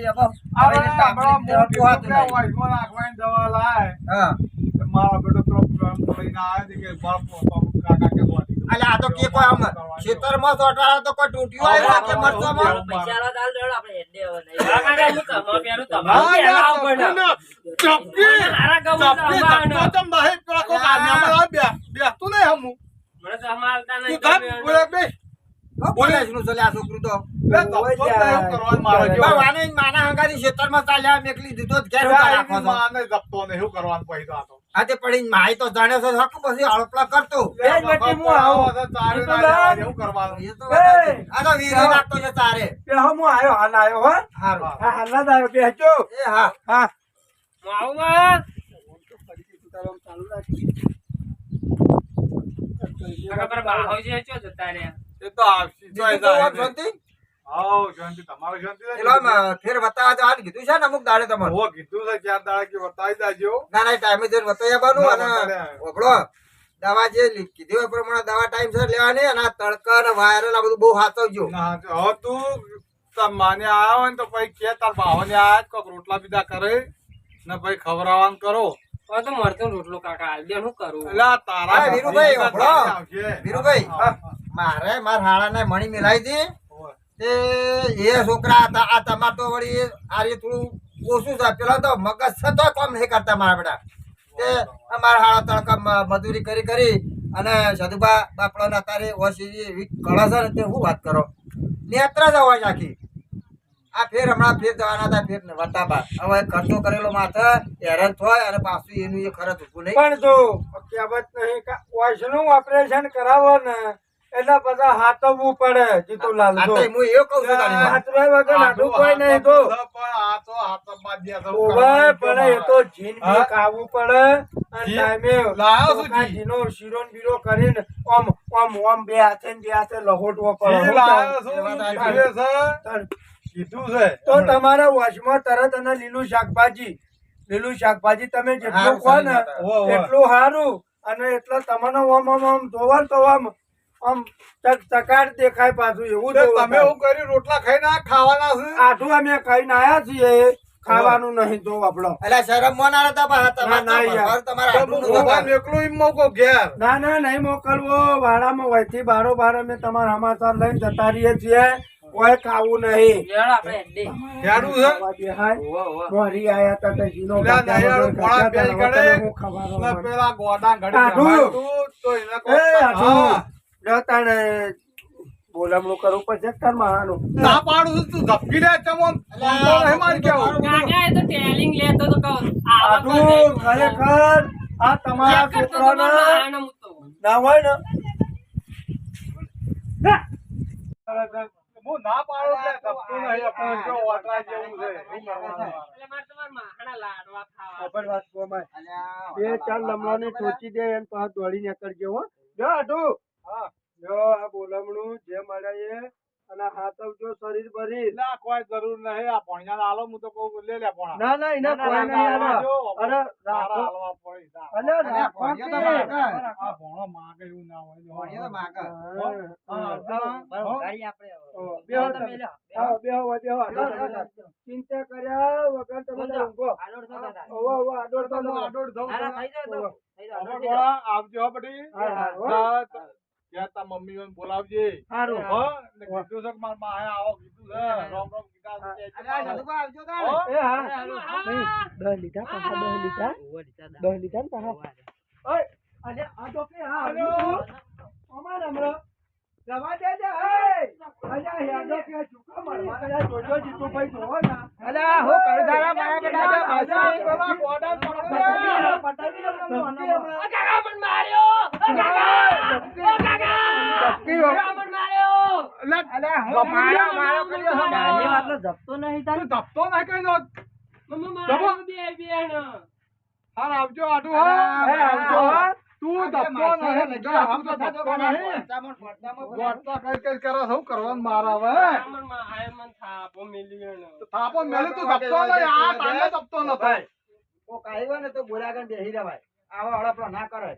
ભાઈ હવે દવા લાય હા મારા બેટો તો લઈને આવ્યો છે કે કાકા કે બોડી અલે આ તો કે કોઈ આમ ખેતરમાં સોટાડો તો કોઈ તૂટ્યું આવ્યું કે મરચામાં પૈસા આલો દાલ દેડો આપણે હેડે હવે નહીં કાકા હું તમ પેરું તમ પેલાવ પણ ચપકી હારા ગવું ચપકી તો તમ બહે પેલા કો કામ્યામાં બે તું નહીં હમુ મને તો હમાલતા તું નહીં કાપ બોલે બે બોલે શું ચાલે આ છોકરું તો લે તો કરવાનું મારે જો વાને માના હંગાથી ખેતરમાં ચાલ્યા મેકલી દીધો જ ઘેર ઉભા રાખો છો માને જપતો ને શું કરવાનું પડી તો આ તો આજે પડીને માય તો જાણે છે હક પછી હળપલા કરતો બે મિનિટ હું આવું તારે ના શું કરવાનું એ તો વાત જ. આ તો વીરો નાખતો છે તારે બે હું આવ્યો હાલ આવ્યો હો હારું હા હાલ જ આવ્યો બેસજો એ હા હા હું આવું માં કાકા પર બાહો જે ચો જતા રે એ તો આવશી જોઈ તો વાત જાય શાંતિ આવ શાંતિ તમારે શાંતિ એલા ફેર બતાવા તો હાલ કીધું છે ને અમુક દાડે તમારે હો કીધું છે ચાર દાડા કે બતાવી દેજો ના ના ટાઈમે જઈને બતાવી આવવાનું અને બતાડ્યા. ઓબળો દવા જે કીધી હોય પ્રમાણે દવા ટાઈમ સર લેવાની અને આ તડકા અને વાયરલ આ બધું બહુ સાચવજો ના હવે તું માને આવ્યો હોય ને તો પછી કે તાર બાહોને આયા જ કોક રોટલા બીજા કરે ને પછી ખવડાવવાનું કરો હવે તો મરતો રોટલો કાકા હાલ દે હું કરું એટલે આ તારા હા, વીરુભાઈ, ઘરે ઓભળો. આવશે. વીરુભાઈ મારે મારા હાળાને મણી મિલાઈ દી તે એ છોકરા હતા આ તમાર તો વળી આ રીતે થોડું ઓછું છે પેલા તો મગજ છે તો કામ નહીં કરતા મારા બેટા તે અમારા હાળા તડકા મજૂરી કરી કરી અને સદુભા બાપડો ના તારે ઓછી કળા છે ને તે શું વાત કરો નેત્રા જ અવાજ નાખી આ ફેર હમણાં ફેર જવાના હતા ફેર વટાબા હવે ખર્ચો કરેલો માથે હેરાન થાય અને પાછું એનું એ ખર્ચ ઊભું નહીં પણ જો કહેવત નહીં કે વાસનું ઓપરેશન કરાવો ને એટલે બધા હાથવવું પડે જીતુલાલ આ જો તો હું એવું કહું છું તારી વાત. હાથવા વગર આટલું કોઈ નહીં તો પણ આ તો હાથમાં દે તો ઓવે પણ એ તો જીન બી ખાવું પડે અને જી? ટાઈમે લાયો શું ચોખા જી? જીનો શીરો ને બીરો કરીને ઓમ ઓમ ઓમ બે હાથે ને બે હાથે લહોટવો પડે જી હું લાયો કહું? છું, વાત કીધું છે, તાર કીધું છે. તો તમારા વોશમાં તરત અને લીલું શાકભાજી તમે જેટલું હારું કહો ને સમજી ઓ, ઓ. એટલું સારું અને એટલે તમને ઓમ ઓમ ઓમ જોવો ને તો આમ ચકાટ દેખાય પાછું એવું તે જોવો તમે શું કર્યું રોટલા ખાઈને આ ખાવાના છે આઠું અમે ખાઈને આયા છીએ ખાવાનું નહીં તો આપણો અલા શરમ મોના હતા બા તમારા ના, યાર. તમારા તો આટલું હું બધું ભગવાન એકલું એમ મોકો ઘેર ના ના નહીં મોકલવો વાડામાં વહીથી બારો બાર અમે તમારા સમાચાર લઈને જતા રહીએ છીએ કોઈ ખાવું નહીં લેડો આપણે હેડે હેડું છે દેખાય ઓવો ઓવો મોરી આયા તા તે જીનો લે, નૈયાળું પોણા બે ગળે. હું ખાવાનો ને પેલા ગોડા ઘડી આઠું. બેહાડતું, તો એને કોક એ આઠું. હા. જતાને બોલામણું કરવું પડશે કરવાનું ના પાડું છું, તું ધપકી લે ચમો નહીં મારી કેવું કાકા એ તો ટેલિંગ લેતો તો કહું આઠું ખરેખર આ તમારા છોકરાને ના હોય ને હું ના પાડું એટલે ધપતું નહીં પણ જો વાટલા જેવું છે શું કરવાનું? ખબર વાત કોમાય. બે ચાર લમણાને ટોચી દે અને પાછા દોડી નીકળજો હો જો આઠું હા. જો આ બોલામણું જે મળે એ અને હાથવજો શરીર ભરી એટલે આ કોઈ જરૂર નહીં આ ભણિયાને આલો હું તો કહું લે લે ભણા ના ના એને કોઈ નહીં આલો. અરે તારા રાખો હાલવા પડી જા. અલે રાખો ભણ્યો તો કે. માગે. આ ભણો માગે એવું ના હોય ભણ્યો તો માગે. હા, હા, બેહો તમે. હા, બેહો, બેહો. ચિંતા કર્યા વગર તમે ઊંઘો. ઓવો, ઓવો, આડોળ તો લો. આડોળ થવું છે. હારું હવે ભણા આવજો હો બધી. હા, હા, હો. ત્યાં તાર મમ્મી ઓને બોલાવજે હારું. હો ને કીધું છે કે મારા માએ આવો કીધું છે રોમ રોમ કીધા છે કે અલા સદુભા આવજો તારે. હો? એ હા. નહીં, 10 લીધા પાછા 10 લીધા. 10 લીધા ને પાછા. ઓય, અરે આ તો કે હા હલો. અમાર હમણાં જવા દે જે એ અલ્યા યાદો કે ચૂકા મારવા અલ્યા જોજો જીતુ ભાઈ જોવો ના અલા હું કરું તારા મારા બેટા છે, અલ્યા, પેલા ગોડા પટાવી લો કાકા મને માર્યો ઓ કાકા ઓ કાકા ધપકી હો. કાકા મને માર્યો અલ્યા, હું મારો કર્યો છે, મારો. જપતો નહીં તું ધપતો ના કઈ દો મમ્મા જપો. માર્યો બે બેન હાર આવજો આટું હા એ આવજો હા. તું ધપતો નહીં લગા આમ તો ધપતો નહીં ગોટતા કઈ કઈ કરે શું કરવાનું મારા હવે મને મારે મન થાપો મિલ્યો ને તો થાપો મેલે તું ધપતો નહીં આ તાને ધપતો નતો કોક આવ્યો ને તો બોલાગણ બેહી રહેવાય. આવા હડપડા ના કરે.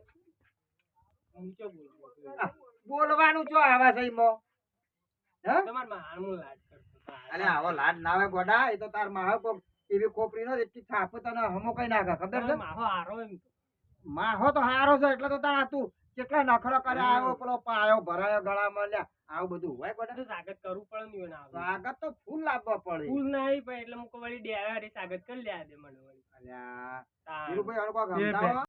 બોલવાનું જો આવા સહી મો. હે? તમાર માર હું લાજ કરતો અલે આવો લાડ ના આવે ગોડા એ તો તાર માહો કોક એવી કોપરી નો એટલી થાપ તને હમો કઈ નાખે ખબર છે માહો હારો એમ તો. માહો તો હારો છે એટલે તો તાર તું કેટલા નખરો કરે આવ્યો પેલો પાયો ભરાયો ગળામાં લ્યા આવું બધું હોય ગોડા બધું સ્વાગત કરવું પડે ને ઈવન આવે. સ્વાગત તો ફૂલ લાવવા પડે ફૂલ નહીં પણ એટલે મુકો વળી ડેરા હારી સ્વાગત કરી લે દે મને વળી. અલ્યા તાણ. ધીરુભાઈ હળકો ગમતાવો